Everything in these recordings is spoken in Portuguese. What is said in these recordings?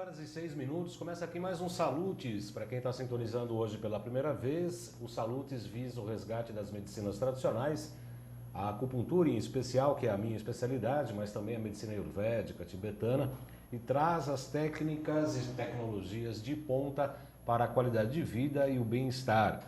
horas e 6 minutos, começa aqui mais um Salutes. Para quem está sintonizando hoje pela primeira vez, o Salutes visa o resgate das medicinas tradicionais, a acupuntura em especial, que é a minha especialidade, mas também a medicina ayurvédica, tibetana, e traz as técnicas e tecnologias de ponta para a qualidade de vida e o bem-estar.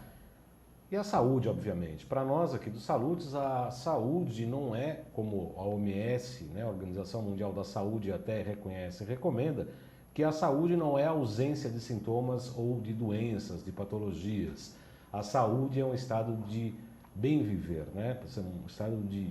E a saúde, obviamente. Para nós aqui do Salutes, a saúde não é como a OMS, né, a Organização Mundial da Saúde, até reconhece e recomenda, que a saúde não é a ausência de sintomas ou de doenças, de patologias. A saúde é um estado de bem viver, né? Um estado de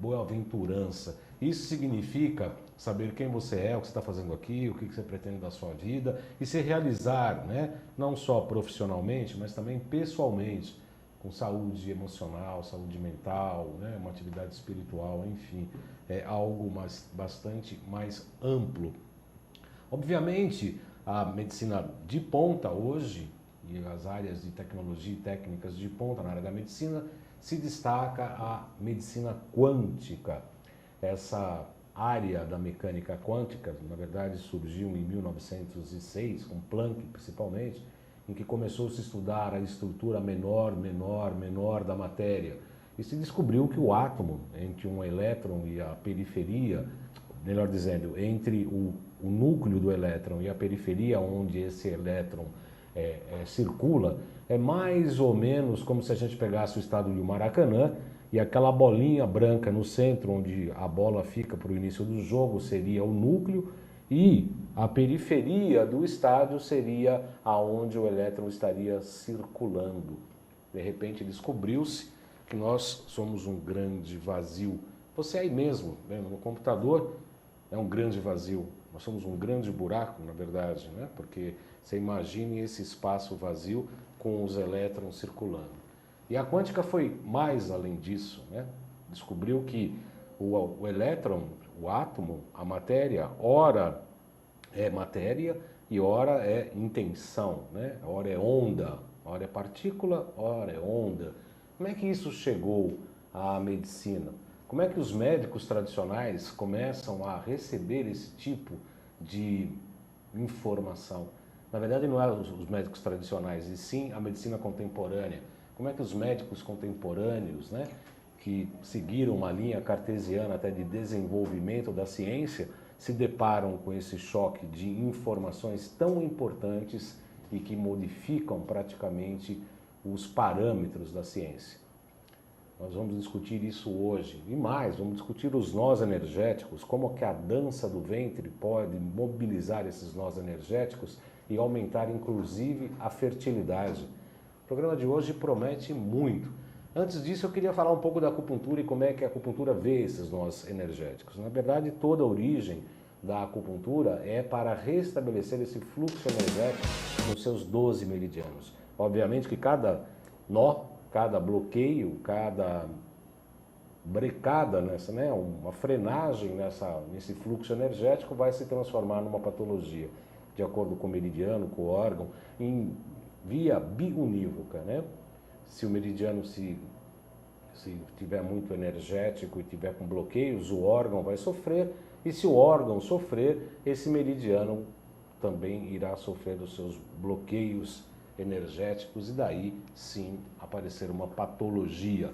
boa-aventurança. Isso significa saber quem você é, o que você está fazendo aqui, o que você pretende da sua vida e se realizar, né? Não só profissionalmente, mas também pessoalmente, com saúde emocional, saúde mental, né? Uma atividade espiritual, enfim, é algo bastante mais amplo. Obviamente, a medicina de ponta hoje, e as áreas de tecnologia e técnicas de ponta na área da medicina, se destaca a medicina quântica. Essa área da mecânica quântica, na verdade, surgiu em 1906, com Planck principalmente, em que começou a se estudar a estrutura menor da matéria. E se descobriu que o átomo, entre um elétron e a periferia, melhor dizendo, entre o núcleo do elétron e a periferia onde esse elétron circula, é mais ou menos como se a gente pegasse o estádio do Maracanã e aquela bolinha branca no centro, onde a bola fica para o início do jogo, seria o núcleo, e a periferia do estádio seria aonde o elétron estaria circulando. De repente descobriu-se que nós somos um grande vazio. Você aí mesmo, vendo no computador, é um grande vazio. Nós somos um grande buraco, na verdade, né? Porque você imagine esse espaço vazio com os elétrons circulando. E a quântica foi mais além disso, né? Descobriu que o elétron, o átomo, a matéria, ora é matéria e ora é intenção, né? Ora é onda, ora é partícula, ora é onda. Como é que isso chegou à medicina? Como é que os médicos tradicionais começam a receber esse tipo de informação? Na verdade, não é os médicos tradicionais, e sim a medicina contemporânea. Como é que os médicos contemporâneos, né, que seguiram uma linha cartesiana até de desenvolvimento da ciência, se deparam com esse choque de informações tão importantes e que modificam praticamente os parâmetros da ciência? Nós vamos discutir isso hoje e mais, vamos discutir os nós energéticos, como que a dança do ventre pode mobilizar esses nós energéticos e aumentar inclusive a fertilidade. O programa de hoje promete muito. Antes disso, eu queria falar um pouco da acupuntura e como é que a acupuntura vê esses nós energéticos. Na verdade, toda a origem da acupuntura é para restabelecer esse fluxo energético nos seus 12 meridianos. Obviamente que cada nó, cada bloqueio, cada brecada nessa, né, uma frenagem nesse fluxo energético vai se transformar numa patologia, de acordo com o meridiano, com o órgão, em via biunívoca, né? Se o meridiano se tiver muito energético e tiver com bloqueios, o órgão vai sofrer, e se o órgão sofrer, esse meridiano também irá sofrer os seus bloqueios energéticos e daí sim aparecer uma patologia.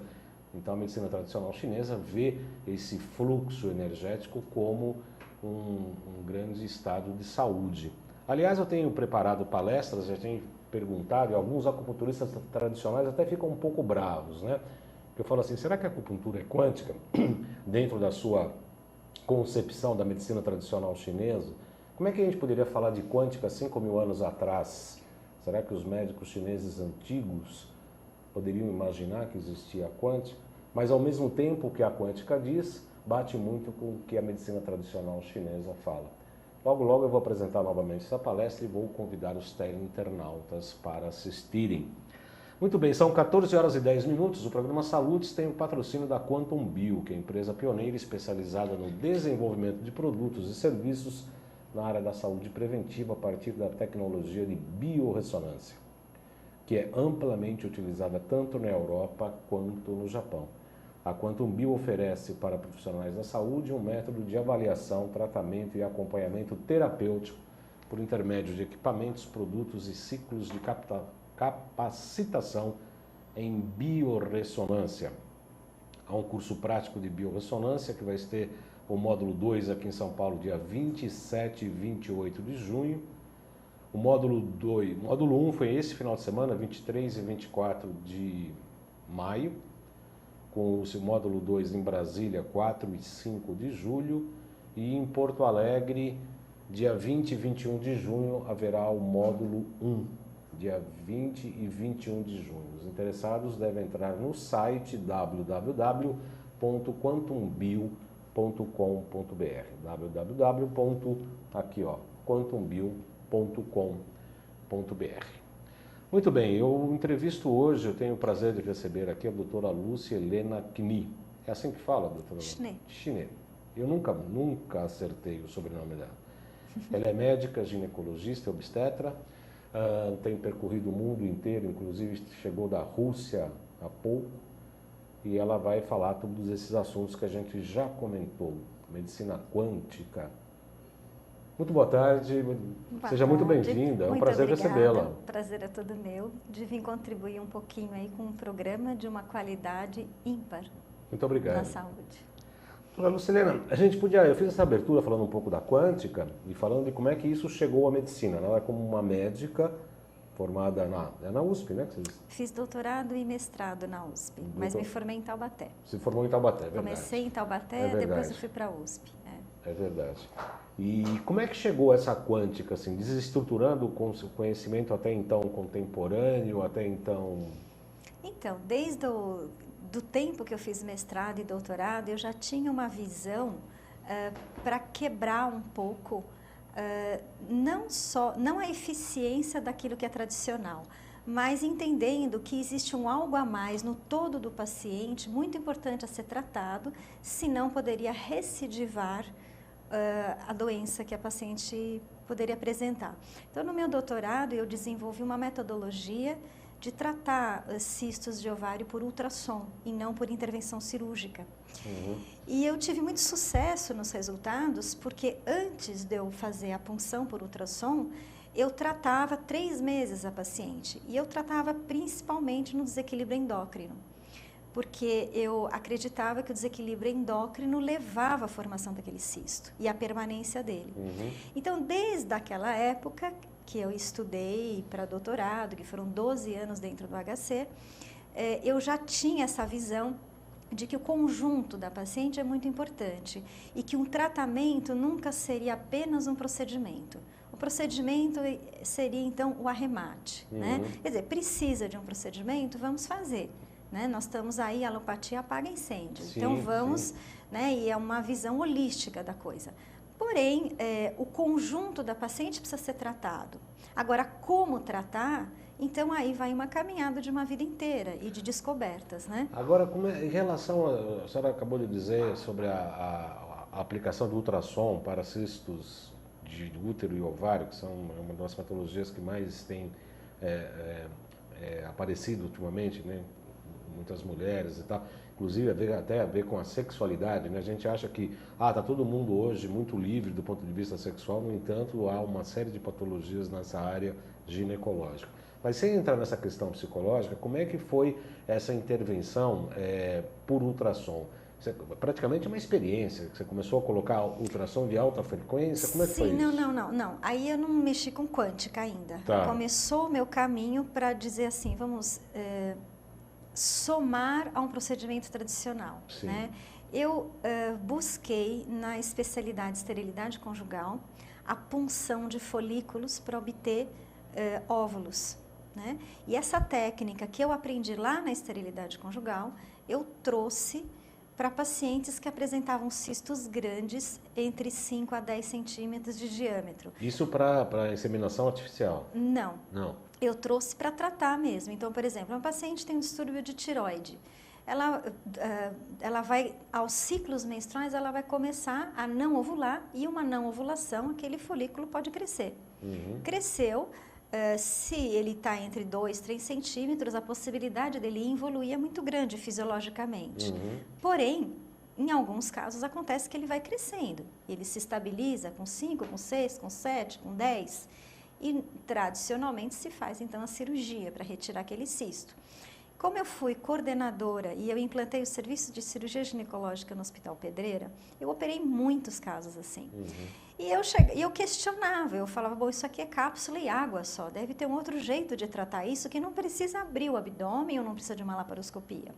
Então a medicina tradicional chinesa vê esse fluxo energético como um grande estado de saúde. Aliás, eu tenho preparado palestras, já tenho perguntado, e alguns acupunturistas tradicionais até ficam um pouco bravos, né? Eu falo assim, será que a acupuntura é quântica dentro da sua concepção da medicina tradicional chinesa? Como é que a gente poderia falar de quântica 5.000 anos atrás? Será que os médicos chineses antigos poderiam imaginar que existia a quântica? Mas ao mesmo tempo que a quântica diz, bate muito com o que a medicina tradicional chinesa fala. Logo, logo eu vou apresentar novamente essa palestra e vou convidar os internautas para assistirem. Muito bem, são 14 horas e 10 minutos. O programa Salutes tem o patrocínio da Quantum Bio, que é a empresa pioneira especializada no desenvolvimento de produtos e serviços na área da saúde preventiva a partir da tecnologia de biorressonância, que é amplamente utilizada tanto na Europa quanto no Japão. A Quantum Bio oferece para profissionais da saúde um método de avaliação, tratamento e acompanhamento terapêutico por intermédio de equipamentos, produtos e ciclos de capacitação em biorressonância. Há um curso prático de biorressonância que vai ter o módulo 2 aqui em São Paulo, dia 27 e 28 de junho. O módulo 1 foi esse final de semana, 23 e 24 de maio, com o módulo 2 em Brasília, 4 e 5 de julho, e em Porto Alegre, dia 20 e 21 de junho, haverá o módulo 1, dia 20 e 21 de junho. Os interessados devem entrar no site www.quantumbio.com.br quantumbio.com.br. Muito bem, eu entrevisto hoje, eu tenho o prazer de receber aqui a doutora Lúcia Helena Knie. É assim que fala, doutora? Knie. Eu nunca acertei o sobrenome dela. Ela é médica, ginecologista, obstetra, tem percorrido o mundo inteiro, inclusive chegou da Rússia há pouco, e ela vai falar todos esses assuntos que a gente já comentou, medicina quântica. Muito boa tarde, seja muito bem-vinda, é um prazer recebê-la. O prazer é todo meu de vir contribuir um pouquinho aí com um programa de uma qualidade ímpar. Muito obrigado. Na saúde. Lucilena, eu fiz essa abertura falando um pouco da quântica e falando de como é que isso chegou à medicina. Ela é como uma médica formada na USP, né? Fiz doutorado e mestrado na USP, mas me formei em Taubaté. Se formou em Taubaté, é verdade. Comecei em Taubaté, depois eu fui para a USP. É verdade. E como é que chegou essa quântica, assim, desestruturando o conhecimento até então contemporâneo, até então... Então, desde do tempo que eu fiz mestrado e doutorado, eu já tinha uma visão para quebrar um pouco, não a eficiência daquilo que é tradicional, mas entendendo que existe um algo a mais no todo do paciente, muito importante a ser tratado, senão poderia recidivar a doença que a paciente poderia apresentar. Então, no meu doutorado, eu desenvolvi uma metodologia de tratar cistos de ovário por ultrassom e não por intervenção cirúrgica. Uhum. E eu tive muito sucesso nos resultados, porque antes de eu fazer a punção por ultrassom, eu tratava 3 meses a paciente. E eu tratava principalmente no desequilíbrio endócrino, porque eu acreditava que o desequilíbrio endócrino levava à formação daquele cisto e à permanência dele. Uhum. Então, desde aquela época que eu estudei para doutorado, que foram 12 anos dentro do HC, eu já tinha essa visão de que o conjunto da paciente é muito importante e que um tratamento nunca seria apenas um procedimento. O procedimento seria, então, o arremate, né? Quer dizer, precisa de um procedimento, vamos fazer. Né? Nós estamos aí, a alopatia apaga incêndio, sim, então vamos, né? E é uma visão holística da coisa. Porém, o conjunto da paciente precisa ser tratado. Agora, como tratar? Então, aí vai uma caminhada de uma vida inteira e de descobertas, né? Agora, em relação a senhora acabou de dizer sobre a aplicação do ultrassom para cistos de útero e ovário, que são uma das patologias que mais tem aparecido ultimamente, né? Muitas mulheres e tal, inclusive até a ver com a sexualidade, né? A gente acha que tá todo mundo hoje muito livre do ponto de vista sexual, no entanto, há uma série de patologias nessa área ginecológica. Mas sem entrar nessa questão psicológica, como é que foi essa intervenção por ultrassom? Praticamente uma experiência, você começou a colocar ultrassom de alta frequência, como é que foi isso? Não. Aí eu não mexi com quântica ainda. Tá. Começou o meu caminho para dizer assim, vamos... somar a um procedimento tradicional. Sim. Né? Eu busquei na especialidade de esterilidade conjugal a punção de folículos para obter óvulos. Né? E essa técnica que eu aprendi lá na esterilidade conjugal, eu trouxe para pacientes que apresentavam cistos grandes entre 5 a 10 centímetros de diâmetro. Isso para inseminação artificial? Não. Não. Eu trouxe para tratar mesmo. Então, por exemplo, uma paciente tem um distúrbio de tireoide. Ela vai, aos ciclos menstruais, ela vai começar a não ovular e uma não ovulação, aquele folículo pode crescer. Uhum. Cresceu, se ele está entre 2 e 3 centímetros, a possibilidade dele evoluir é muito grande fisiologicamente. Uhum. Porém, em alguns casos acontece que ele vai crescendo, ele se estabiliza com 5, com 6, com 7, com 10 e tradicionalmente se faz então a cirurgia para retirar aquele cisto. Como eu fui coordenadora e eu implantei o serviço de cirurgia ginecológica no Hospital Pedreira, eu operei muitos casos assim. E eu questionava, eu falava, bom, isso aqui é cápsula e água só, deve ter um outro jeito de tratar isso que não precisa abrir o abdômen ou não precisa de uma laparoscopia.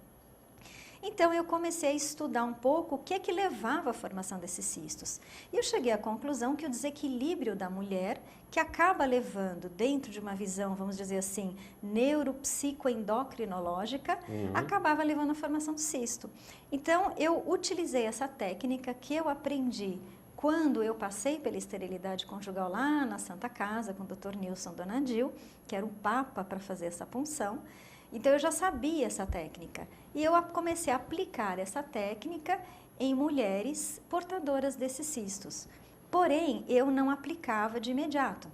Então, eu comecei a estudar um pouco o que é que levava à formação desses cistos. E eu cheguei à conclusão que o desequilíbrio da mulher, que acaba levando, dentro de uma visão, vamos dizer assim, neuropsicoendocrinológica, acabava levando à formação do cisto. Então, eu utilizei essa técnica que eu aprendi quando eu passei pela esterilidade conjugal lá na Santa Casa, com o Dr. Nilson Donadil, que era o papa para fazer essa punção. Então, eu já sabia essa técnica e eu comecei a aplicar essa técnica em mulheres portadoras desses cistos. Porém, eu não aplicava de imediato.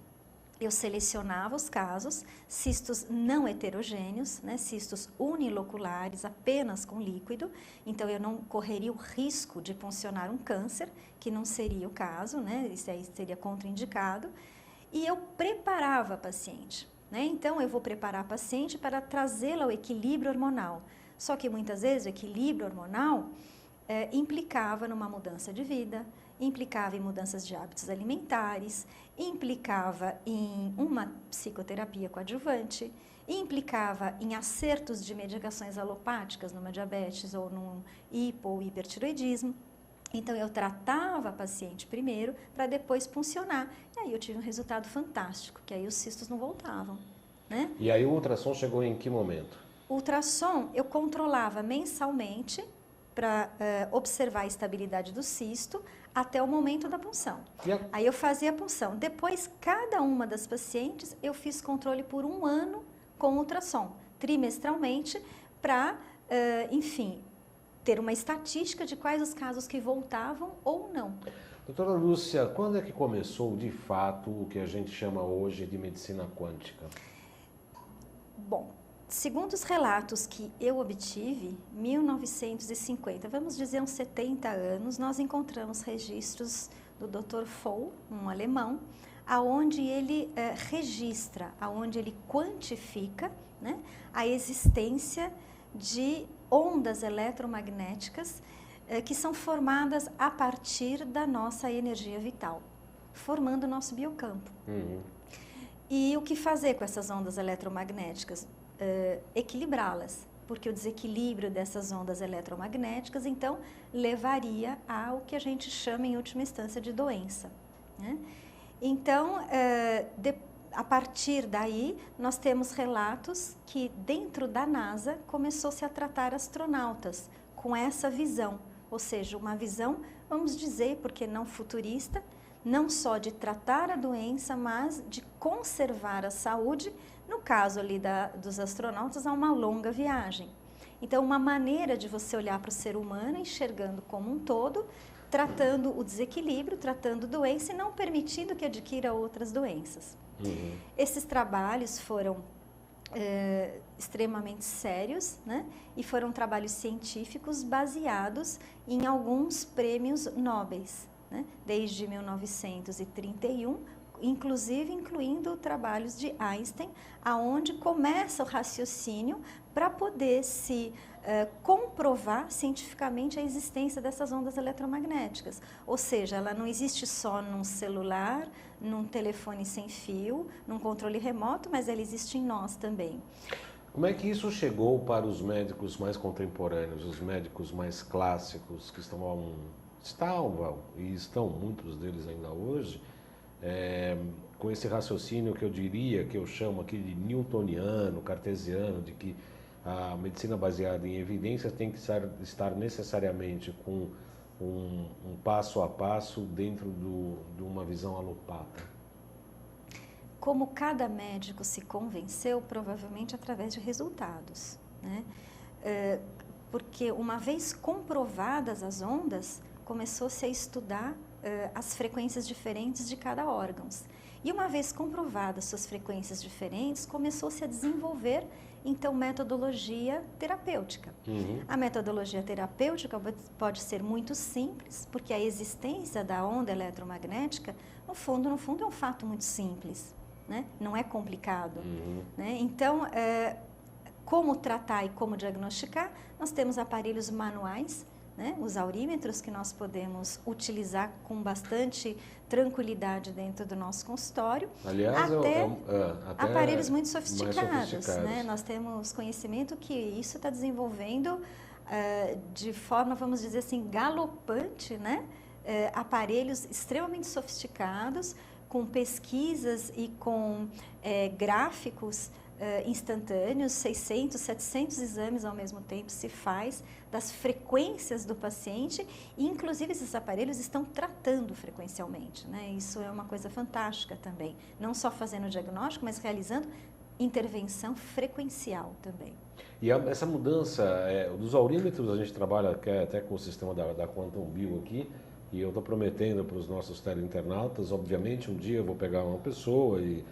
Eu selecionava os casos, cistos não heterogêneos, né, cistos uniloculares, apenas com líquido. Então, eu não correria o risco de puncionar um câncer, que não seria o caso, né, isso aí seria contraindicado. E eu preparava a paciente. Então, eu vou preparar a paciente para trazê-la ao equilíbrio hormonal. Só que muitas vezes o equilíbrio hormonal implicava numa mudança de vida, implicava em mudanças de hábitos alimentares, implicava em uma psicoterapia coadjuvante, implicava em acertos de medicações alopáticas numa diabetes ou num hipo ou hipertiroidismo. Então, eu tratava a paciente primeiro para depois puncionar. E aí eu tive um resultado fantástico, que aí os cistos não voltavam, né? E aí o ultrassom chegou em que momento? O ultrassom eu controlava mensalmente para observar a estabilidade do cisto até o momento da punção. Aí eu fazia a punção. Depois, cada uma das pacientes, eu fiz controle por 1 ano com ultrassom, trimestralmente, para, enfim, ter uma estatística de quais os casos que voltavam ou não. Doutora Lúcia, quando é que começou de fato o que a gente chama hoje de medicina quântica? Bom, segundo os relatos que eu obtive, 1950, vamos dizer uns 70 anos, nós encontramos registros do Dr. Foll, um alemão, aonde ele registra, aonde ele quantifica, né, a existência de ondas eletromagnéticas que são formadas a partir da nossa energia vital, formando o nosso biocampo. E o que fazer com essas ondas eletromagnéticas? Equilibrá-las, porque o desequilíbrio dessas ondas eletromagnéticas, então, levaria ao que a gente chama, em última instância, de doença, né? Então, a partir daí, nós temos relatos que dentro da NASA começou-se a tratar astronautas com essa visão, ou seja, uma visão, vamos dizer, porque não futurista, não só de tratar a doença, mas de conservar a saúde, no caso ali dos astronautas, a uma longa viagem. Então, uma maneira de você olhar para o ser humano, enxergando como um todo, tratando o desequilíbrio, tratando doença e não permitindo que adquira outras doenças. Esses trabalhos foram extremamente sérios, né? E foram trabalhos científicos baseados em alguns prêmios nobres, né? Desde 1931, inclusive incluindo trabalhos de Einstein, aonde começa o raciocínio para poder se comprovar cientificamente a existência dessas ondas eletromagnéticas. Ou seja, ela não existe só num celular, num telefone sem fio, num controle remoto, mas ela existe em nós também. Como é que isso chegou para os médicos mais contemporâneos, os médicos mais clássicos, que estavam e estão, muitos deles ainda hoje, com esse raciocínio que eu diria, que eu chamo aqui de newtoniano, cartesiano, de que a medicina baseada em evidências tem que estar necessariamente com um passo a passo dentro de uma visão alopata? Como cada médico se convenceu, provavelmente através de resultados, né? Porque uma vez comprovadas as ondas, começou-se a estudar as frequências diferentes de cada órgão. E uma vez comprovadas suas frequências diferentes, começou-se a desenvolver então metodologia terapêutica. A metodologia terapêutica pode ser muito simples, porque a existência da onda eletromagnética, no fundo é um fato muito simples, né? Não é complicado. Né? Então, como tratar e como diagnosticar, nós temos aparelhos manuais, né? Os aurímetros que nós podemos utilizar com bastante tranquilidade dentro do nosso consultório, aliás, até aparelhos muito sofisticados. Né? Nós temos conhecimento que isso está desenvolvendo de forma, vamos dizer assim, galopante, né? Aparelhos extremamente sofisticados, com pesquisas e com gráficos instantâneos, 600, 700 exames ao mesmo tempo se faz das frequências do paciente e inclusive esses aparelhos estão tratando frequencialmente, né? Isso é uma coisa fantástica também, não só fazendo o diagnóstico, mas realizando intervenção frequencial também. E essa mudança dos aurímetros, a gente trabalha até com o sistema da Quantum Bio aqui, e eu estou prometendo para os nossos teleinternautas, obviamente um dia eu vou pegar uma pessoa e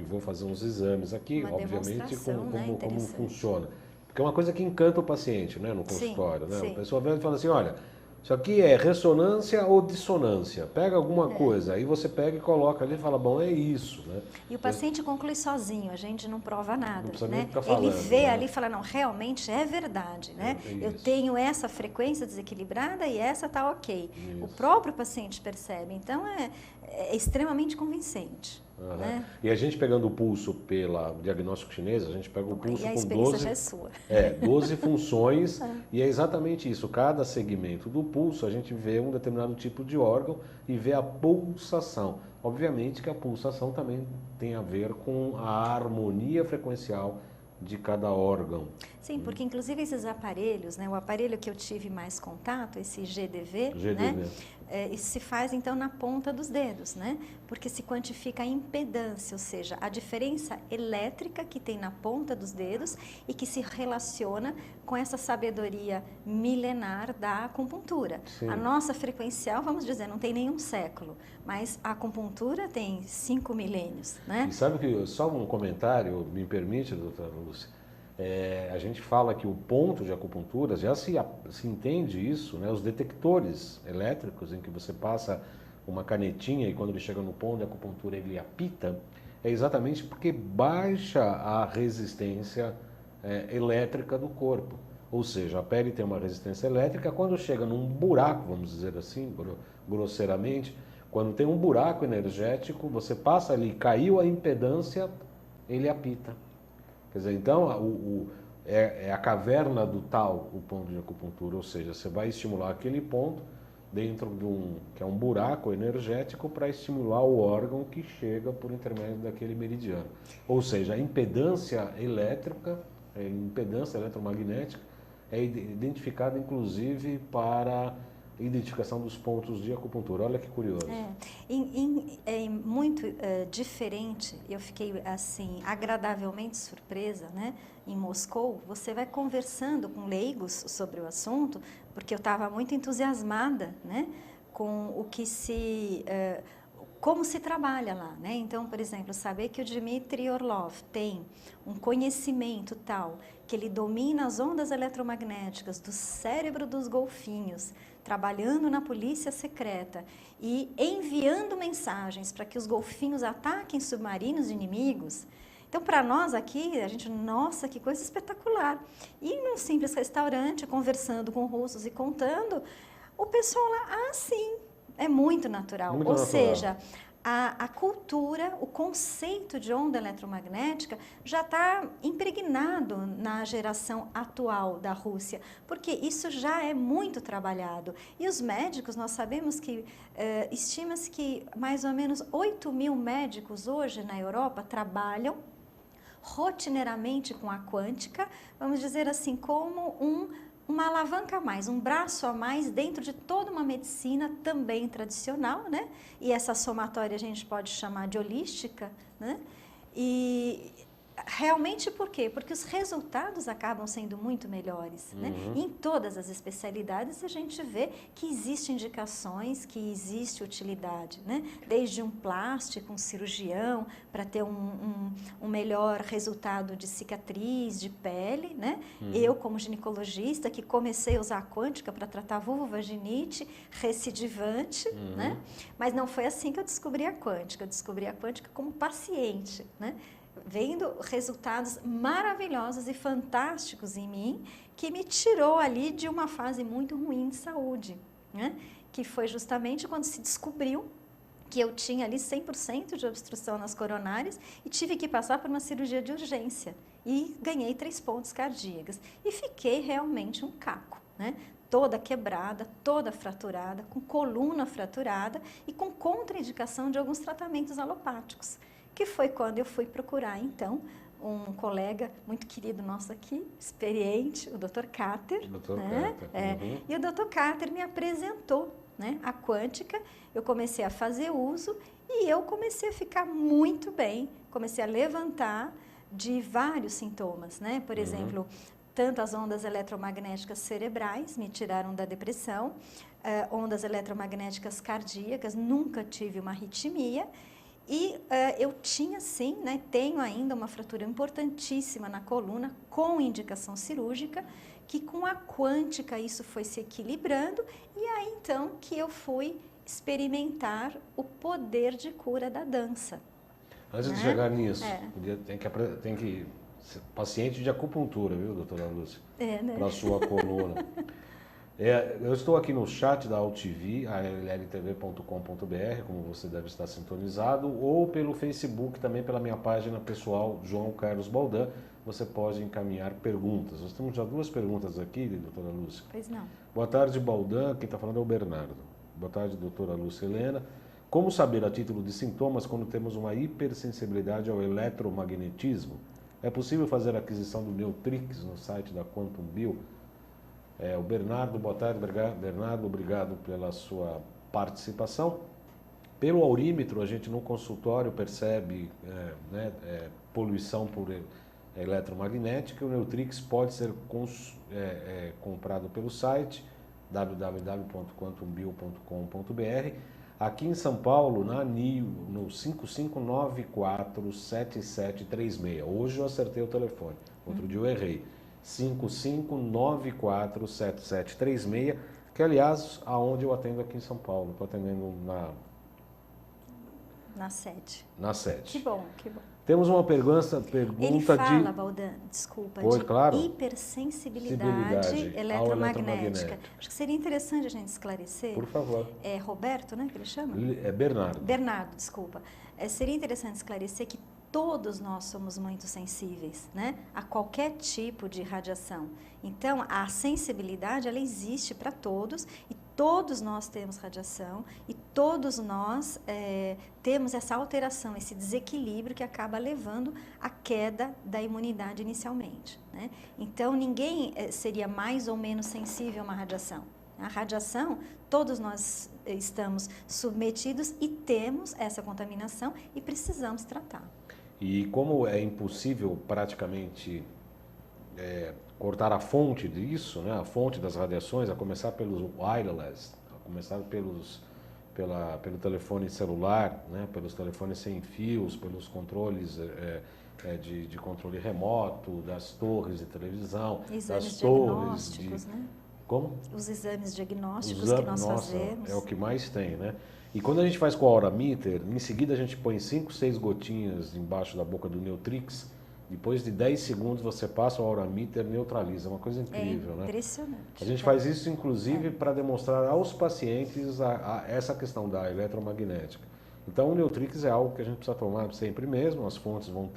vou fazer uns exames aqui, obviamente, como funciona. Porque é uma coisa que encanta o paciente, né, no consultório. Sim, né? A pessoa vem e fala assim, olha, isso aqui é ressonância ou dissonância? Pega alguma coisa, aí você pega e coloca ali e fala, bom, é isso. Né? E o paciente conclui sozinho, a gente não prova nada. Não precisa né? nem ficar falando, ele vê né? ali e fala, não, realmente é verdade. Né? Eu tenho essa frequência desequilibrada e essa está ok. Isso. O próprio paciente percebe, então é extremamente convincente. Né? E a gente pegando o pulso pelo diagnóstico chinês, a gente pega o pulso com 12, já é sua. 12 funções e é exatamente isso. Cada segmento do pulso a gente vê um determinado tipo de órgão e vê a pulsação. Obviamente que a pulsação também tem a ver com a harmonia frequencial de cada órgão. Sim, porque inclusive esses aparelhos, né, o aparelho que eu tive mais contato, esse GDV. Né, isso se faz então na ponta dos dedos, né? Porque se quantifica a impedância, ou seja, a diferença elétrica que tem na ponta dos dedos e que se relaciona com essa sabedoria milenar da acupuntura. Sim. A nossa frequencial, vamos dizer, não tem nenhum século, mas a acupuntura tem 5 milênios, né? E sabe que, só um comentário, me permite, doutora Lúcia, a gente fala que o ponto de acupuntura, já se entende isso, né? Os detectores elétricos em que você passa uma canetinha e quando ele chega no ponto de acupuntura ele apita, é exatamente porque baixa a resistência elétrica do corpo. Ou seja, a pele tem uma resistência elétrica, quando chega num buraco, vamos dizer assim, grosseiramente, quando tem um buraco energético, você passa ali, caiu a impedância, ele apita. Quer dizer, então, é a caverna do tal, o ponto de acupuntura, ou seja, você vai estimular aquele ponto dentro de que é um buraco energético para estimular o órgão que chega por intermédio daquele meridiano. Ou seja, a impedância elétrica, a impedância eletromagnética é identificada inclusive para identificação dos pontos de acupuntura. Olha que curioso. É muito diferente, eu fiquei assim agradavelmente surpresa, né? Em Moscou, você vai conversando com leigos sobre o assunto, porque eu estava muito entusiasmada, né? Com o que como se trabalha lá, né? Então, por exemplo, saber que o Dmitry Orlov tem um conhecimento tal que ele domina as ondas eletromagnéticas do cérebro dos golfinhos, trabalhando na polícia secreta e enviando mensagens para que os golfinhos ataquem submarinos inimigos. Então, para nós aqui, a gente, nossa, que coisa espetacular. E num simples restaurante, conversando com russos e contando, o pessoal lá, sim, é muito natural. Ou seja, a cultura, o conceito de onda eletromagnética já está impregnado na geração atual da Rússia, porque isso já é muito trabalhado. E os médicos, nós sabemos que estima-se que mais ou menos 8.000 médicos hoje na Europa trabalham rotineiramente com a quântica, vamos dizer assim, como uma alavanca a mais, um braço a mais dentro de toda uma medicina também tradicional, né? E essa somatória a gente pode chamar de holística, né? E Realmente por quê? Porque os resultados acabam sendo muito melhores, né? Em todas as especialidades a gente vê que existem indicações, que existe utilidade, né? Desde um plástico, um cirurgião, para ter um melhor resultado de cicatriz, de pele, né? Eu, como ginecologista, que comecei a usar a quântica para tratar vulvovaginite recidivante, né? Mas não foi assim que eu descobri a quântica. Eu descobri a quântica como paciente, né? Vendo resultados maravilhosos e fantásticos em mim, que me tirou ali de uma fase muito ruim de saúde, né? Que foi justamente quando se descobriu que eu tinha ali 100% de obstrução nas coronárias e tive que passar por uma cirurgia de urgência e ganhei 3 pontos cardíacos e fiquei realmente um caco, né? Toda quebrada, toda fraturada, com coluna fraturada e com contraindicação de alguns tratamentos alopáticos. Que foi quando eu fui procurar, então, um colega muito querido nosso aqui, experiente, o Dr. Cáter. Dr. Né? Cáter. E o Dr. Cáter me apresentou, né, a quântica, eu comecei a fazer uso e eu comecei a ficar muito bem, comecei a levantar de vários sintomas, né? Por exemplo, tanto as ondas eletromagnéticas cerebrais me tiraram da depressão, ondas eletromagnéticas cardíacas, nunca tive uma arritmia. E eu tinha sim, né, tenho ainda uma fratura importantíssima na coluna com indicação cirúrgica, que com a quântica isso foi se equilibrando e aí então que eu fui experimentar o poder de cura da dança. Antes de chegar nisso, tem que ser paciente de acupuntura, viu, doutora Lúcia? Né? Para a sua coluna. Eu estou aqui no chat da AltV, alltv.com.br, como você deve estar sintonizado, ou pelo Facebook, também pela minha página pessoal, João Carlos Baldan, você pode encaminhar perguntas. Nós temos já 2 perguntas aqui, doutora Lúcia. Pois não. Boa tarde, Baldan. Quem está falando é o Bernardo. Boa tarde, doutora Lúcia Helena. Como saber a título de sintomas quando temos uma hipersensibilidade ao eletromagnetismo? É possível fazer a aquisição do Neutrix no site da Quantum Bio? O Bernardo, boa tarde, Bernardo, obrigado pela sua participação. Pelo aurímetro, a gente no consultório percebe poluição por eletromagnética. O Neutrix pode ser comprado pelo site www.quantumbio.com.br. Aqui em São Paulo, na ANIO, no 5594-7736. Hoje eu acertei o telefone, outro dia eu errei. 5594-7736, que aliás, aonde eu atendo aqui em São Paulo. Estou atendendo na sede. Na sede. Que bom, que bom. Temos uma pergunta Ele fala, Baldan, desculpa, claro, hipersensibilidade eletromagnética. Acho que seria interessante a gente esclarecer. Por favor. É Roberto, né, que ele chama? É Bernardo. Bernardo, desculpa. Seria interessante esclarecer que todos nós somos muito sensíveis, né, a qualquer tipo de radiação. Então, a sensibilidade, ela existe para todos e todos nós temos radiação e todos nós temos essa alteração, esse desequilíbrio que acaba levando à queda da imunidade inicialmente, né? Então, ninguém seria mais ou menos sensível a uma radiação. A radiação, todos nós estamos submetidos e temos essa contaminação e precisamos tratar. E como é impossível praticamente cortar a fonte disso, né, a fonte das radiações, a começar pelos wireless, a começar pelo telefone celular, né, pelos telefones sem fios, pelos controles de controle remoto, das torres de televisão, das torres de... Né? Como? Os exames diagnósticos que nós fazemos. É o que mais tem, né? E quando a gente faz com a Aurameter, em seguida a gente põe 5, 6 gotinhas embaixo da boca do Neutrix, depois de 10 segundos você passa o Aurameter, neutraliza, é uma coisa incrível, né? Impressionante. A gente faz isso inclusive para demonstrar aos pacientes essa questão da eletromagnética. Então o Neutrix é algo que a gente precisa tomar sempre mesmo, as fontes vão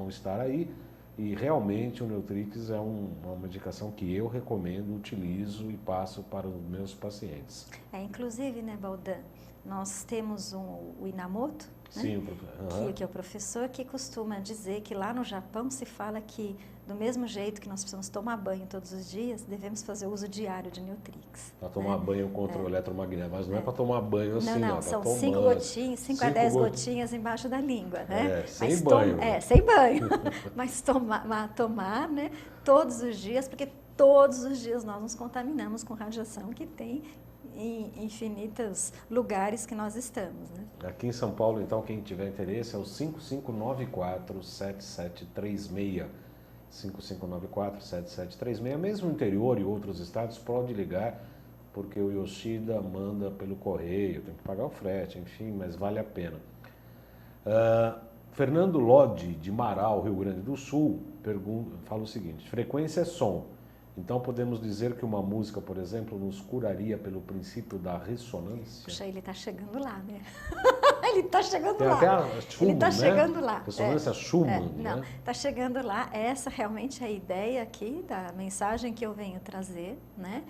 estar aí, e realmente o Neutrix é uma medicação que eu recomendo, utilizo e passo para os meus pacientes. Inclusive, né, Baldan, nós temos o Inamoto, né? Sim, que é o professor, que costuma dizer que lá no Japão se fala que, do mesmo jeito que nós precisamos tomar banho todos os dias, devemos fazer uso diário de Newtrix. Para tomar banho contra o eletromagnético, mas não é para tomar banho assim, não, são 5 gotinhas, 5 a 10 gotinhas embaixo da língua, né? Sem banho. Sem banho, mas tomar, né, todos os dias, porque todos os dias nós nos contaminamos com radiação que tem em infinitos lugares que nós estamos, né? Aqui em São Paulo, então, quem tiver interesse é o 5594-7736. 5594-7736. Mesmo no interior e outros estados, pode ligar, porque o Yoshida manda pelo correio, tem que pagar o frete, enfim, mas vale a pena. Fernando Lodi, de Marau, Rio Grande do Sul, fala o seguinte: frequência é som. Então podemos dizer que uma música, por exemplo, nos curaria pelo princípio da ressonância? Puxa, ele está chegando lá, né? Ele está chegando Tem lá. Até a Schumann, ele está chegando né? lá. Ressonância Schumann, não, né? Está chegando lá. Essa realmente é a ideia aqui da mensagem que eu venho trazer, né?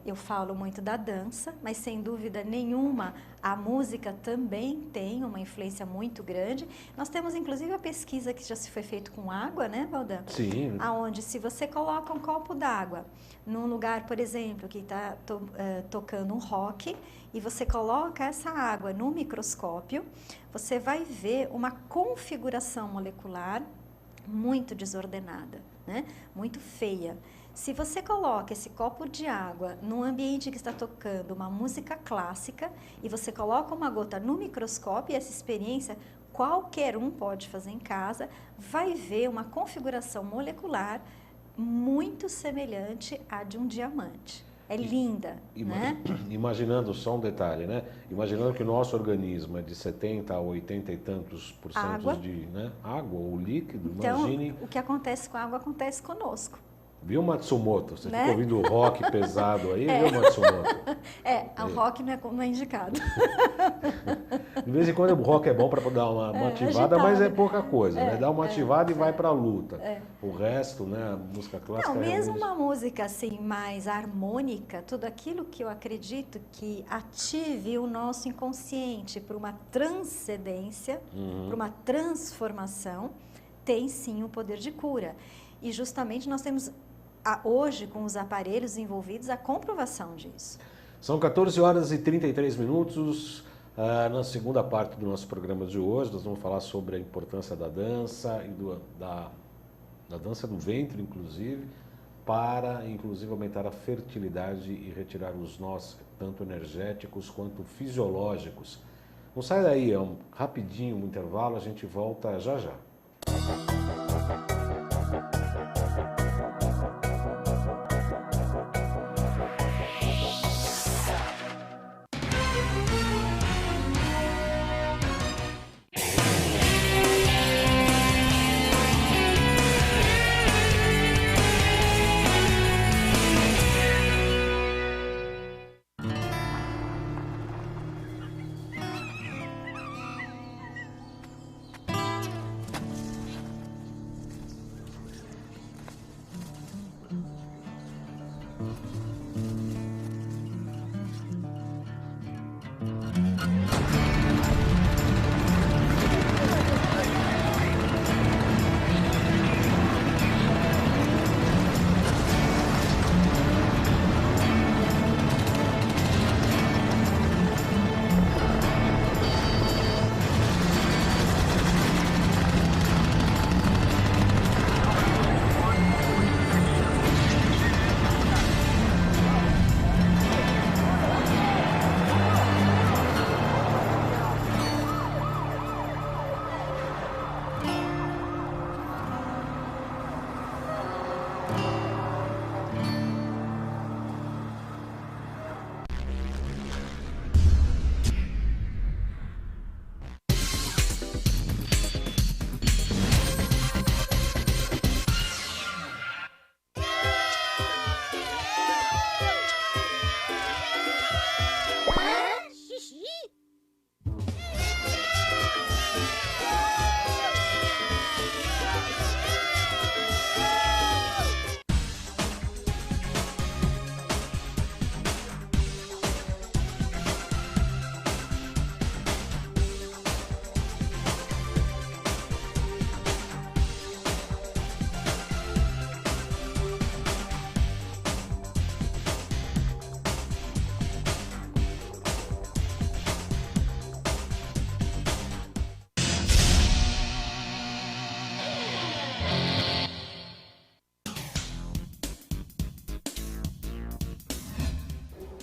Eu falo muito da dança, mas sem dúvida nenhuma a música também tem uma influência muito grande. Nós temos inclusive a pesquisa que já se foi feita com água, né, Valdan? Sim. Aonde se você coloca um copo d'água num lugar, por exemplo, que está tocando um rock, e você coloca essa água no microscópio, você vai ver uma configuração molecular muito desordenada, né? Muito feia. Se você coloca esse copo de água num ambiente que está tocando uma música clássica e você coloca uma gota no microscópio, e essa experiência qualquer um pode fazer em casa, vai ver uma configuração molecular muito semelhante à de um diamante. É linda, né? Imaginando só um detalhe, né? Imaginando que o nosso organismo é de 70 a 80 e tantos por cento de água ou líquido, então, imagine... o que acontece com a água acontece conosco. Viu, Matsumoto? Você fica ouvindo rock pesado aí, viu, Matsumoto? O rock não é indicado. De vez em quando o rock é bom para dar uma ativada, mas é pouca coisa, né? Dá uma ativada e vai para a luta. O resto, né, a música clássica... Não, mesmo uma música assim mais harmônica, tudo aquilo que eu acredito que ative o nosso inconsciente para uma transcendência, para uma transformação, tem sim o poder de cura. E justamente nós temos hoje, com os aparelhos envolvidos, a comprovação disso. São 14 horas e 33 minutos. Na segunda parte do nosso programa de hoje, nós vamos falar sobre a importância da dança e da dança do ventre, inclusive, para, inclusive, aumentar a fertilidade e retirar os nós, tanto energéticos quanto fisiológicos. Não sai daí, é rapidinho um intervalo, a gente volta já já.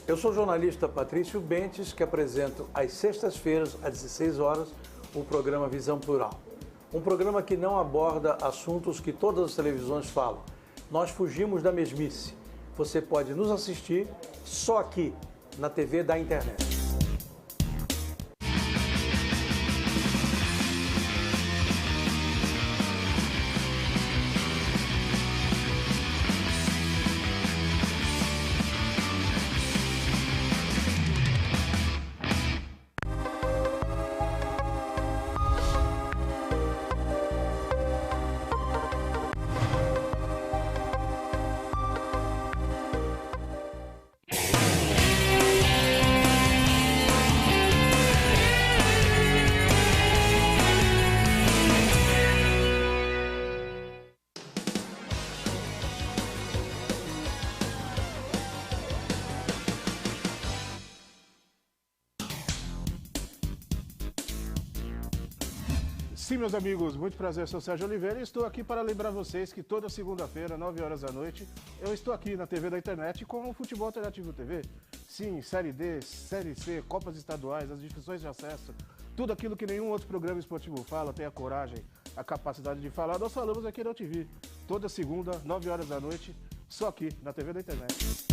Eu sou o jornalista Patrício Bentes, que apresento às sextas-feiras, às 16 horas, o programa Visão Plural. Um programa que não aborda assuntos que todas as televisões falam. Nós fugimos da mesmice. Você pode nos assistir só aqui, na TV da internet. Sim, meus amigos, muito prazer, eu sou o Sérgio Oliveira e estou aqui para lembrar vocês que toda segunda-feira, 9 horas da noite, eu estou aqui na TV da internet com o Futebol Alternativo TV. Sim, Série D, Série C, Copas Estaduais, as divisões de acesso, tudo aquilo que nenhum outro programa esportivo fala, tem a coragem, a capacidade de falar, nós falamos aqui na TV. Toda segunda, 9 horas da noite, só aqui na TV da internet.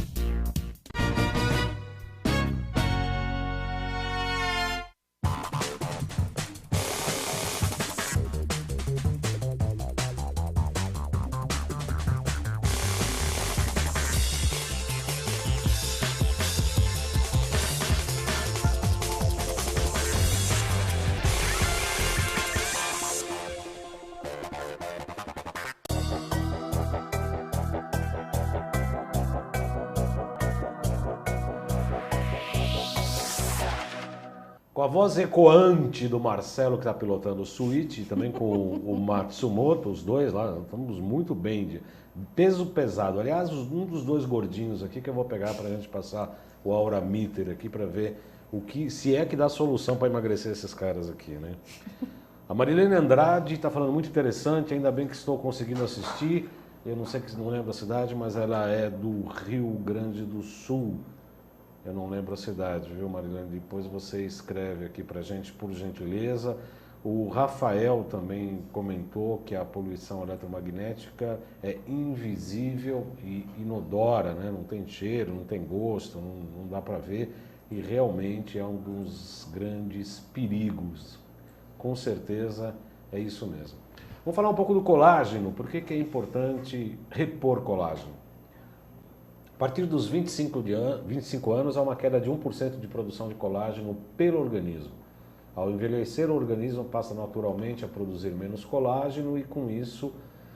Com a voz ecoante do Marcelo, que está pilotando o Switch, e também com o Matsumoto, os dois lá, estamos muito bem de peso pesado. Aliás, um dos dois gordinhos aqui que eu vou pegar para a gente passar o Aura Meter aqui para ver o que, se é que dá solução para emagrecer esses caras aqui, né? A Marilene Andrade está falando muito interessante, ainda bem que estou conseguindo assistir. Eu não sei, não lembro a cidade, mas ela é do Rio Grande do Sul. Eu não lembro a cidade, viu, Marilene? Depois você escreve aqui pra gente, por gentileza. O Rafael também comentou que a poluição eletromagnética é invisível e inodora, né? Não tem cheiro, não tem gosto, não dá para ver. E realmente é um dos grandes perigos. Com certeza é isso mesmo. Vamos falar um pouco do colágeno. Por que é importante repor colágeno? A partir dos 25 anos, há uma queda de 1% de produção de colágeno pelo organismo. Ao envelhecer, o organismo passa naturalmente a produzir menos colágeno e, com isso,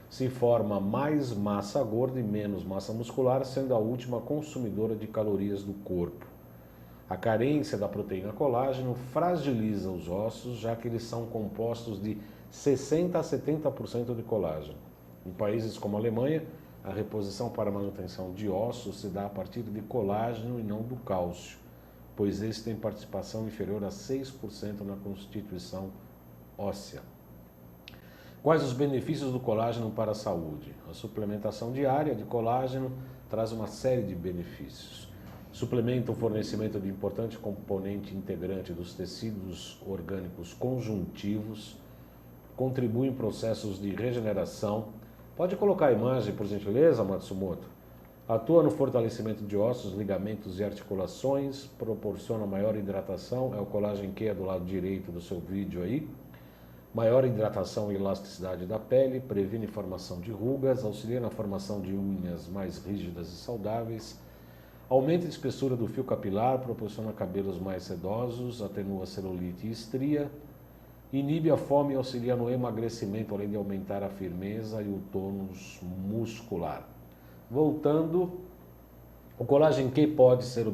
se forma mais massa gorda e menos massa muscular, sendo a última consumidora de calorias do corpo. A carência da proteína colágeno fragiliza os ossos, já que eles são compostos de 60% a 70% de colágeno. Em países como a Alemanha, a reposição para manutenção de ossos se dá a partir de colágeno e não do cálcio, pois esse tem participação inferior a 6% na constituição óssea. Quais os benefícios do colágeno para a saúde? A suplementação diária de colágeno traz uma série de benefícios. Suplementa o fornecimento de importante componente integrante dos tecidos orgânicos conjuntivos, contribui em processos de regeneração. Pode colocar a imagem, por gentileza, Matsumoto? Atua no fortalecimento de ossos, ligamentos e articulações, proporciona maior hidratação, é o colágeno Q do lado direito do seu vídeo aí. Maior hidratação e elasticidade da pele, previne formação de rugas, auxilia na formação de unhas mais rígidas e saudáveis, aumenta a espessura do fio capilar, proporciona cabelos mais sedosos, atenua celulite e estria, inibe a fome e auxilia no emagrecimento, além de aumentar a firmeza e o tônus muscular. Voltando, o colágeno Q pode ser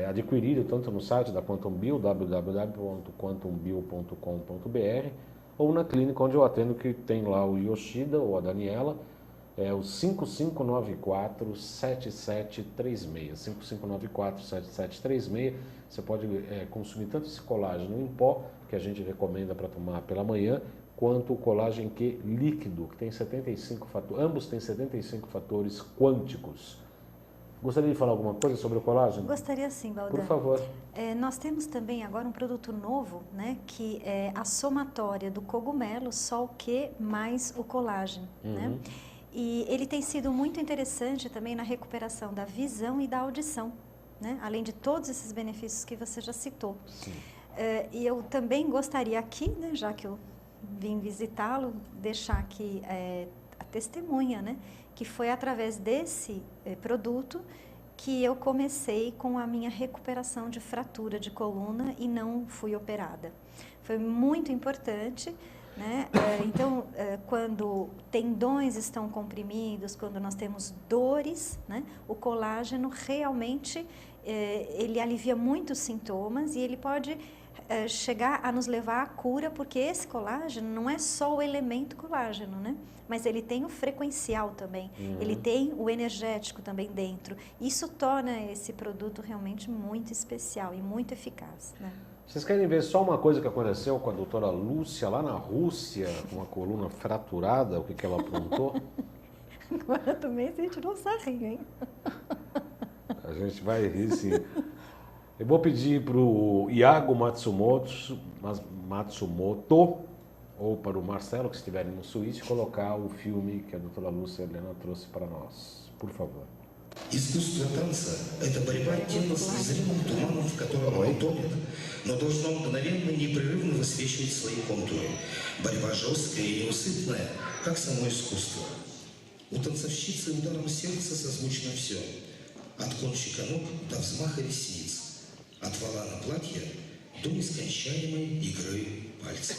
adquirido tanto no site da Quantum Bio, www.quantumbio.com.br, ou na clínica onde eu atendo, que tem lá o Yoshida ou a Daniela, é o 5594-7736. 5594-7736. Você pode consumir tanto esse colágeno em pó, que a gente recomenda para tomar pela manhã, quanto o colágeno Q líquido, que tem 75 fatores, ambos têm 75 fatores quânticos. Gostaria de falar alguma coisa sobre o colágeno? Gostaria sim, Baldan. Por favor. Nós temos também agora um produto novo, né, que é a somatória do cogumelo, só o Q mais o colágeno, né? E ele tem sido muito interessante também na recuperação da visão e da audição, né? Além de todos esses benefícios que você já citou. Sim. E eu também gostaria aqui, né, já que eu vim visitá-lo, deixar aqui a testemunha, né, que foi através desse produto que eu comecei com a minha recuperação de fratura de coluna e não fui operada. Foi muito importante, né? Então, quando tendões estão comprimidos, quando nós temos dores, né, o colágeno realmente ele alivia muitos sintomas e ele pode chegar a nos levar à cura, porque esse colágeno não é só o elemento colágeno, né? Mas ele tem o frequencial também, ele tem o energético também dentro. Isso torna esse produto realmente muito especial e muito eficaz, né? Vocês querem ver só uma coisa que aconteceu com a doutora Lúcia lá na Rússia, com a coluna fraturada, o que ela aprontou? Agora também a gente não sabe rir, hein? A gente vai rir, sim. Eu vou pedir para o Iago Matsumoto ou para o Marcelo, que estiverem no Suíte, colocar o filme que a doutora Lúcia Helena trouxe para nós. Por favor. Искусство танца – это борьба тела с незримым туманом, в котором оно тонет, но должно мгновенно, непрерывно высвечивать свои контуры. Борьба жесткая и неусыпная, как само искусство. У танцовщицы ударом сердца созвучно все. От кончика ног до взмаха ресниц. От волана платья до нескончаемой игры пальцев.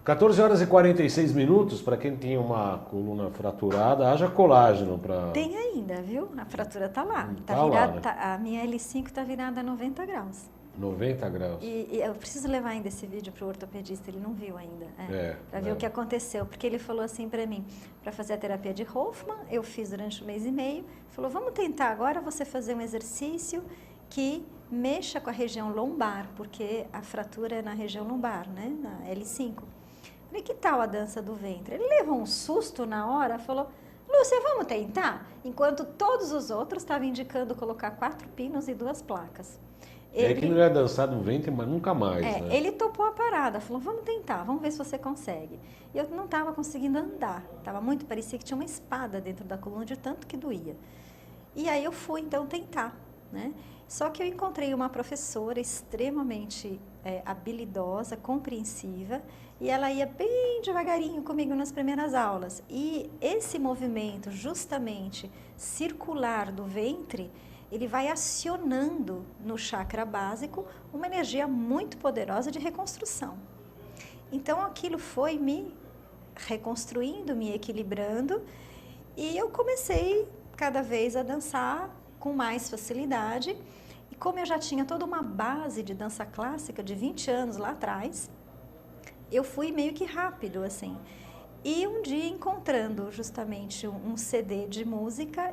14 horas e 46 minutos, para quem tinha uma coluna fraturada, haja colágeno para... Tem ainda, viu? A fratura tá lá. Tá lá, né? A minha L5 tá virada a 90 graus. 90 graus. E eu preciso levar ainda esse vídeo para o ortopedista, ele não viu ainda. Para ver é. o que aconteceu. Porque ele falou assim para mim, para fazer a terapia de Hoffman, eu fiz durante 1 mês e meio, falou, vamos tentar agora você fazer um exercício que mexa com a região lombar, porque a fratura é na região lombar, né? Na L5. Falei, que tal a dança do ventre? Ele levou um susto na hora, falou, Lúcia, vamos tentar? Enquanto todos os outros estavam indicando colocar 4 pinos e 2 placas. É que não ia dançar do ventre, mas nunca mais, né? Ele topou a parada, falou, vamos tentar, vamos ver se você consegue. E eu não estava conseguindo andar, parecia que tinha uma espada dentro da coluna de tanto que doía. E aí eu fui, então, tentar, né? Só que eu encontrei uma professora extremamente habilidosa, compreensiva, e ela ia bem devagarinho comigo nas primeiras aulas. E esse movimento, justamente, circular do ventre, ele vai acionando no chakra básico uma energia muito poderosa de reconstrução. Então, aquilo foi me reconstruindo, me equilibrando, e eu comecei cada vez a dançar com mais facilidade. E como eu já tinha toda uma base de dança clássica de 20 anos lá atrás, eu fui meio que rápido, assim. E um dia, encontrando justamente um CD de música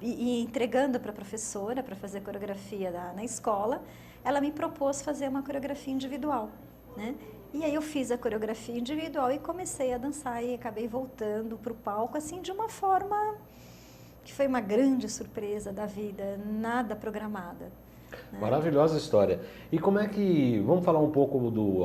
e entregando para a professora para fazer coreografia na escola, ela me propôs fazer uma coreografia individual, né? E aí eu fiz a coreografia individual e comecei a dançar e acabei voltando para o palco, assim, de uma forma que foi uma grande surpresa da vida, nada programada. Né? Maravilhosa história. E como é que... Vamos falar um pouco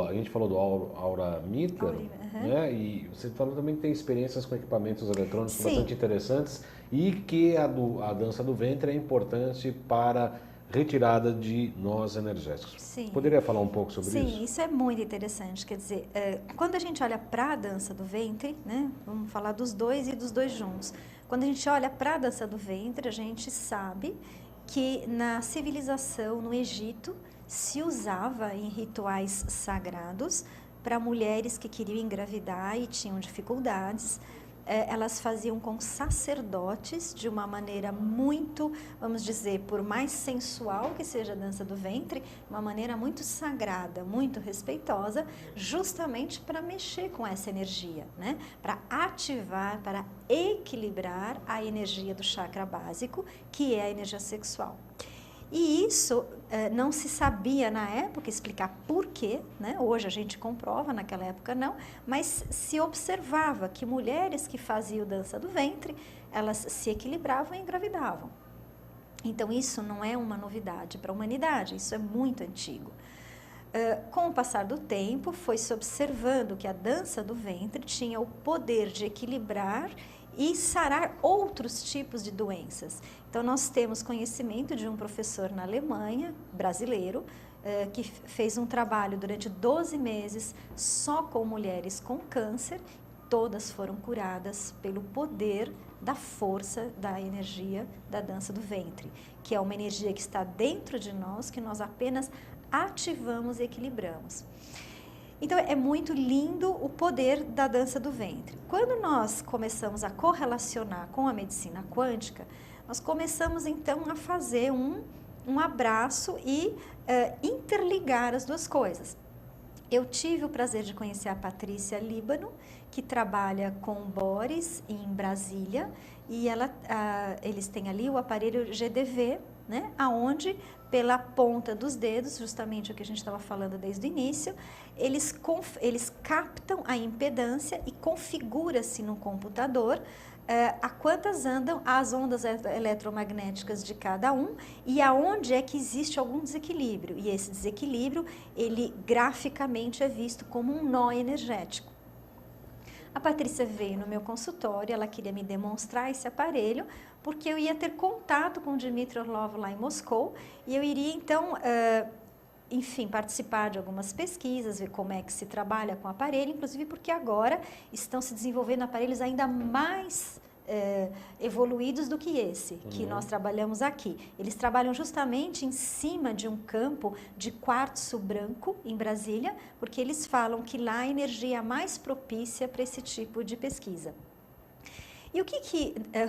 a gente falou do Aura Meter, né? E você falou também que tem experiências com equipamentos eletrônicos bastante interessantes e que a dança do ventre é importante para retirada de nós energéticos. Sim. Poderia falar um pouco sobre isso? Sim, isso é muito interessante. Quer dizer, quando a gente olha para a dança do ventre, né? Vamos falar dos dois e dos dois juntos. Quando a gente olha para a dança do ventre, a gente sabe que na civilização, no Egito, se usava em rituais sagrados para mulheres que queriam engravidar e tinham dificuldades. Elas faziam com sacerdotes de uma maneira muito, vamos dizer, por mais sensual que seja a dança do ventre, uma maneira muito sagrada, muito respeitosa, justamente para mexer com essa energia, né? Para ativar, para equilibrar a energia do chakra básico, que é a energia sexual. E isso não se sabia na época explicar por quê, né? Hoje a gente comprova, naquela época não, mas se observava que mulheres que faziam dança do ventre, elas se equilibravam e engravidavam. Então isso não é uma novidade para a humanidade, isso é muito antigo. Com o passar do tempo, foi-se observando que a dança do ventre tinha o poder de equilibrar e sarar outros tipos de doenças. Então, nós temos conhecimento de um professor na Alemanha, brasileiro, que fez um trabalho durante 12 meses só com mulheres com câncer. Todas foram curadas pelo poder da força da energia da dança do ventre, que é uma energia que está dentro de nós, que nós apenas ativamos e equilibramos. Então, é muito lindo o poder da dança do ventre. Quando nós começamos a correlacionar com a medicina quântica, nós começamos, então, a fazer um abraço e interligar as duas coisas. Eu tive o prazer de conhecer a Patrícia Líbano, que trabalha com Boris em Brasília, e eles têm ali o aparelho GDV, né, aonde pela ponta dos dedos, justamente o que a gente estava falando desde o início, eles captam a impedância e configura-se no computador a quantas andam as ondas eletromagnéticas de cada um e aonde é que existe algum desequilíbrio. E esse desequilíbrio, ele graficamente é visto como um nó energético. A Patrícia veio no meu consultório, ela queria me demonstrar esse aparelho, porque eu ia ter contato com o Dmitry Orlov lá em Moscou, e eu iria, então, enfim, participar de algumas pesquisas, ver como é que se trabalha com o aparelho, inclusive porque agora estão se desenvolvendo aparelhos ainda mais evoluídos do que esse, que nós trabalhamos aqui. Eles trabalham justamente em cima de um campo de quartzo branco, em Brasília, porque eles falam que lá a energia é mais propícia para esse tipo de pesquisa. E o que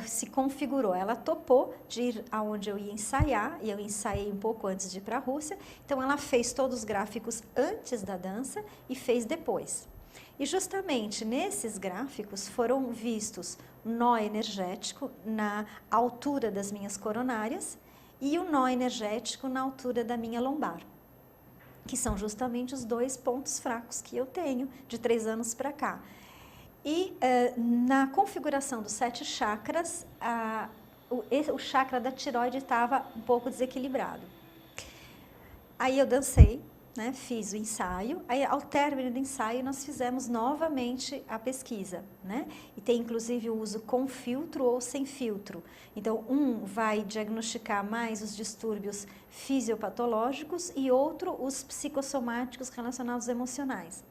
se configurou? Ela topou de ir aonde eu ia ensaiar, e eu ensaiei um pouco antes de ir para a Rússia, então ela fez todos os gráficos antes da dança e fez depois. E justamente nesses gráficos foram vistos nó energético na altura das minhas coronárias e o nó energético na altura da minha lombar, que são justamente os 2 pontos fracos que eu tenho de 3 anos para cá. E na configuração dos 7 chakras, o chakra da tireoide estava um pouco desequilibrado. Aí eu dancei, né, fiz o ensaio, aí ao término do ensaio nós fizemos novamente a pesquisa, né? E tem inclusive o uso com filtro ou sem filtro. Então um vai diagnosticar mais os distúrbios fisiopatológicos e outro os psicossomáticos relacionados aos emocionais.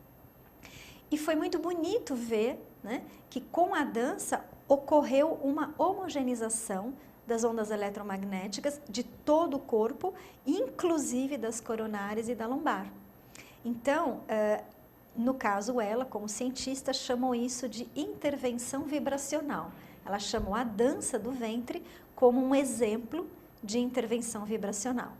E foi muito bonito ver, né, que com a dança ocorreu uma homogeneização das ondas eletromagnéticas de todo o corpo, inclusive das coronárias e da lombar. Então, no caso ela, como cientista, chamou isso de intervenção vibracional. Ela chamou a dança do ventre como um exemplo de intervenção vibracional.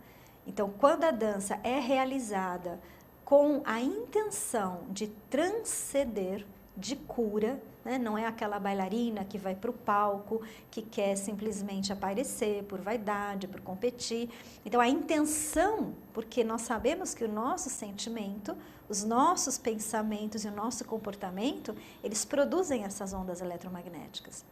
Então, quando a dança é realizada com a intenção de transcender, de cura, né? Não é aquela bailarina que vai para o palco, que quer simplesmente aparecer por vaidade, por competir. Então, a intenção, porque nós sabemos que o nosso sentimento, os nossos pensamentos e o nosso comportamento, eles produzem essas ondas eletromagnéticas.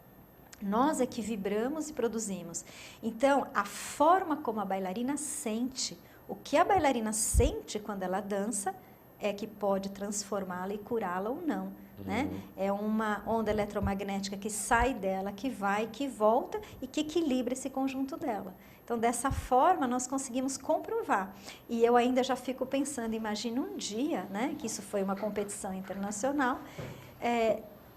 Nós é que vibramos e produzimos. Então, a forma como a bailarina sente, o que a bailarina sente quando ela dança é que pode transformá-la e curá-la ou não, né? É uma onda eletromagnética que sai dela, que vai, que volta e que equilibra esse conjunto dela. Então, dessa forma, nós conseguimos comprovar. E eu ainda já fico pensando, imagina um dia, né, que isso foi uma competição internacional,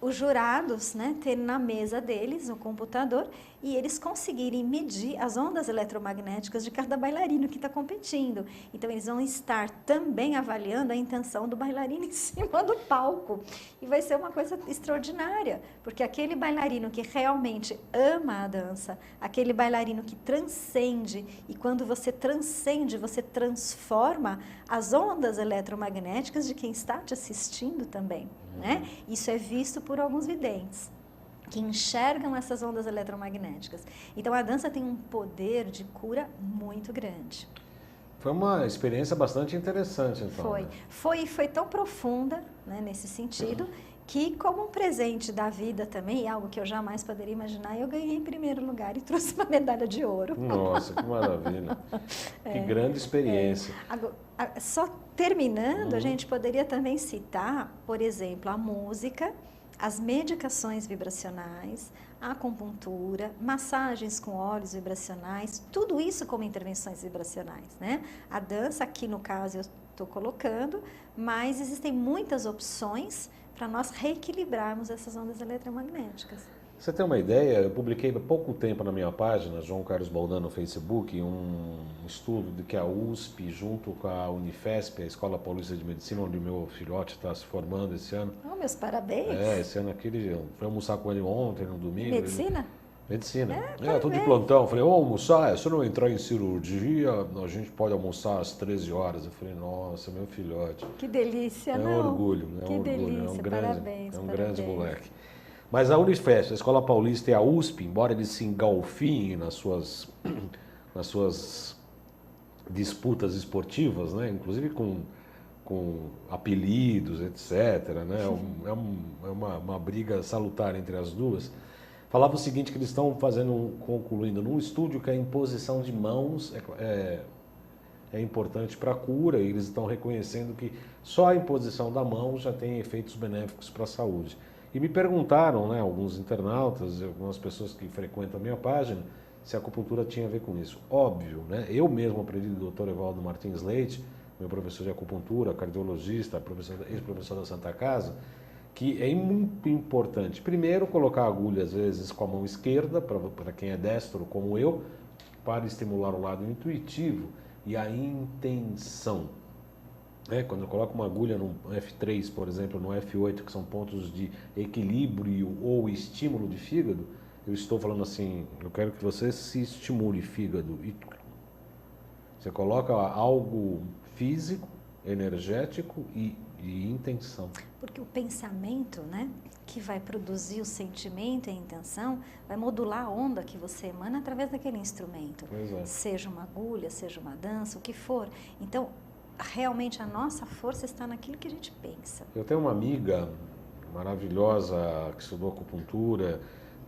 os jurados, né, terem na mesa deles um computador e eles conseguirem medir as ondas eletromagnéticas de cada bailarino que está competindo. Então, eles vão estar também avaliando a intenção do bailarino em cima do palco. E vai ser uma coisa extraordinária, porque aquele bailarino que realmente ama a dança, aquele bailarino que transcende, e quando você transcende, você transforma as ondas eletromagnéticas de quem está te assistindo também, né? Isso é visto por alguns videntes que enxergam essas ondas eletromagnéticas. Então, a dança tem um poder de cura muito grande. Foi uma experiência bastante interessante, então. Foi. Né? Foi tão profunda, né, nesse sentido, que como um presente da vida também, algo que eu jamais poderia imaginar, eu ganhei em primeiro lugar e trouxe uma medalha de ouro. Nossa, que maravilha. Que grande experiência. Agora, só terminando, a gente poderia também citar, por exemplo, a música, as medicações vibracionais, a acupuntura, massagens com óleos vibracionais, tudo isso como intervenções vibracionais, né? A dança, aqui no caso eu estou colocando, mas existem muitas opções para nós reequilibrarmos essas ondas eletromagnéticas. Você tem uma ideia? Eu publiquei há pouco tempo na minha página, João Carlos Baldan, no Facebook, um estudo de que a USP, junto com a Unifesp, a Escola Paulista de Medicina, onde o meu filhote está se formando esse ano. Oh, meus parabéns! Esse ano eu fui almoçar com ele ontem, no domingo. Medicina? Medicina. Estou de plantão. Falei, vamos almoçar? Se eu não entrar em cirurgia, a gente pode almoçar às 13 horas. Eu falei, nossa, meu filhote. Que delícia, não? É um orgulho, é que um orgulho. delícia, parabéns. É um grande moleque. Mas a Unifesp, a Escola Paulista e a USP, embora eles se engalfiem nas suas disputas esportivas, né? Inclusive com apelidos, etc., né? É uma briga salutar entre as duas. Falava o seguinte, que eles estão concluindo num estúdio que a imposição de mãos é importante para a cura, e eles estão reconhecendo que só a imposição da mão já tem efeitos benéficos para a saúde. E me perguntaram, né, alguns internautas, algumas pessoas que frequentam a minha página, se a acupuntura tinha a ver com isso. Óbvio, né? Eu mesmo aprendi do Dr. Evaldo Martins Leite, meu professor de acupuntura, cardiologista, ex-professor da Santa Casa, que é muito importante. Primeiro, colocar a agulha, às vezes, com a mão esquerda, para quem é destro como eu, para estimular o lado intuitivo e a intenção. Quando eu coloco uma agulha no F3, por exemplo, no F8, que são pontos de equilíbrio ou estímulo de fígado, eu estou falando assim, eu quero que você se estimule fígado. E você coloca algo físico, energético e intenção. Porque o pensamento, né, que vai produzir o sentimento e a intenção, vai modular a onda que você emana através daquele instrumento. Pois é. Seja uma agulha, seja uma dança, o que for. Então, realmente a nossa força está naquilo que a gente pensa. Eu tenho uma amiga maravilhosa que estudou acupuntura,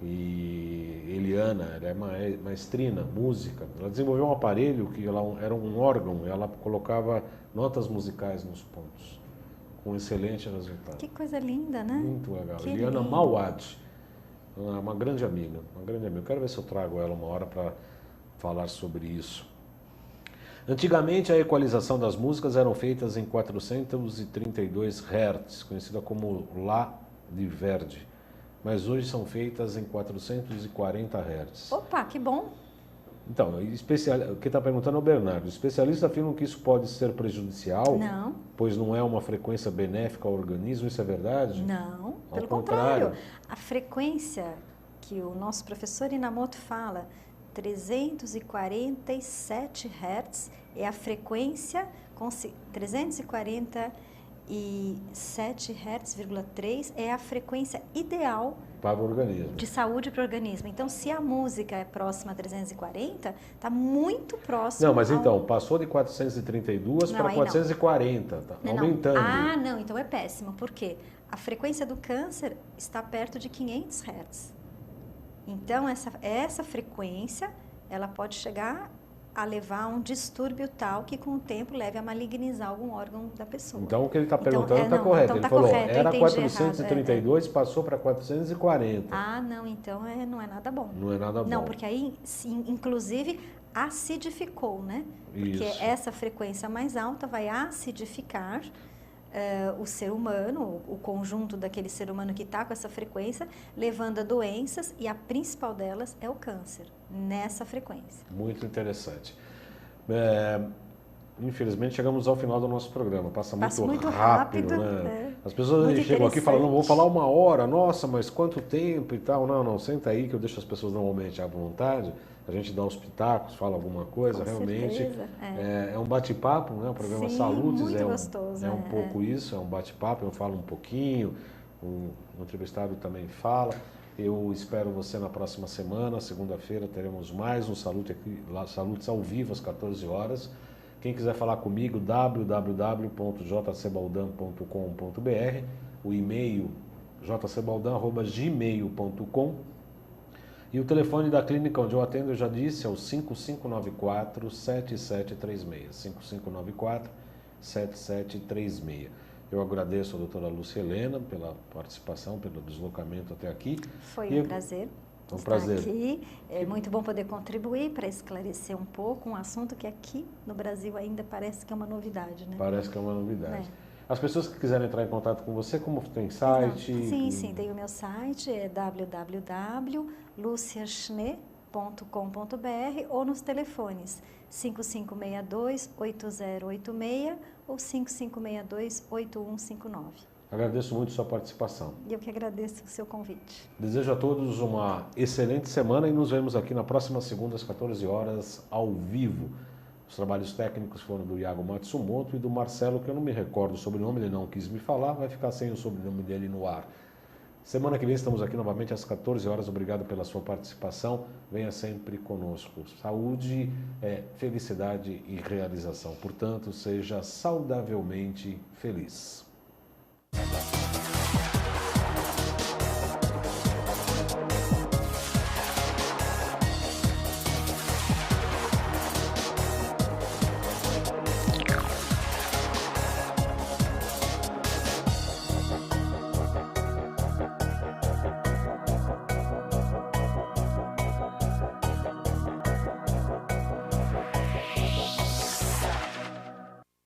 e Eliana, ela é maestrina, música. Ela desenvolveu um aparelho que era um órgão, ela colocava notas musicais nos pontos, com excelente resultado. Que coisa linda, né? Muito legal. Que Eliana lindo. Mauad, uma grande amiga, uma grande amiga. Eu quero ver se eu trago ela uma hora para falar sobre isso. Antigamente, a equalização das músicas eram feitas em 432 Hz, conhecida como Lá de Verdi. Mas hoje são feitas em 440 Hz. Opa, que bom! Então, o que está perguntando é o Bernardo. Especialistas afirmam que isso pode ser prejudicial, Não. pois não é uma frequência benéfica ao organismo, isso é verdade? Não, Ao pelo contrário. A frequência que o nosso professor Inamoto fala, 347 Hz, é a frequência, 347 Hz,3 é a frequência ideal Para o organismo. de saúde para o organismo. Então, se a música é próxima a 340, está muito próximo. Não, mas então, passou de 432 para 440, está aumentando. Ah, não, então é péssimo. Por quê? A frequência do câncer está perto de 500 Hz. Então, essa frequência, ela pode chegar a levar a um distúrbio tal que com o tempo leve a malignizar algum órgão da pessoa. Então, o que ele está perguntando está correto. Então ele tá falou, correto, era eu entendi 432, passou para 440. Ah, não, então não é nada bom. Não é nada bom. Não, porque aí, inclusive, acidificou, né? Porque Isso. essa frequência mais alta vai acidificar o ser humano, o conjunto daquele ser humano que está com essa frequência, levando a doenças, e a principal delas é o câncer, nessa frequência. Muito interessante. Infelizmente, chegamos ao final do nosso programa. Passa muito rápido, né? As pessoas chegam aqui falando, vou falar 1 hora, nossa, mas quanto tempo e tal. Não, senta aí que eu deixo as pessoas normalmente à vontade. A gente dá uns pitacos, fala alguma coisa, Com realmente. certeza, É um bate-papo, né? O programa Sim, Salutes muito gostoso, um pouco isso, é um bate-papo, eu falo um pouquinho, o entrevistado também fala. Eu espero você na próxima semana, segunda-feira, teremos mais um Salute aqui, Salutes ao vivo às 14 horas. Quem quiser falar comigo, www.jcbaldan.com.br, o e-mail jcbaldan@gmail.com. E o telefone da clínica onde eu atendo, eu já disse, é o 5594-7736. 5594-7736. Eu agradeço a doutora Lúcia Helena pela participação, pelo deslocamento até aqui. Foi um prazer. É um prazer. Aqui. É muito bom poder contribuir para esclarecer um pouco um assunto que aqui no Brasil ainda parece que é uma novidade, né? Parece que é uma novidade. As pessoas que quiserem entrar em contato com você, como tem site? Sim, tem o meu site, é www.luciaschne.com.br ou nos telefones 5562-8086 ou 5562-8159. Agradeço muito a sua participação. E eu que agradeço o seu convite. Desejo a todos uma excelente semana e nos vemos aqui na próxima segunda às 14 horas ao vivo. Os trabalhos técnicos foram do Iago Matsumoto e do Marcelo, que eu não me recordo o sobrenome, ele não quis me falar, vai ficar sem o sobrenome dele no ar. Semana que vem estamos aqui novamente às 14 horas. Obrigado pela sua participação. Venha sempre conosco. Saúde, felicidade e realização. Portanto, seja saudavelmente feliz.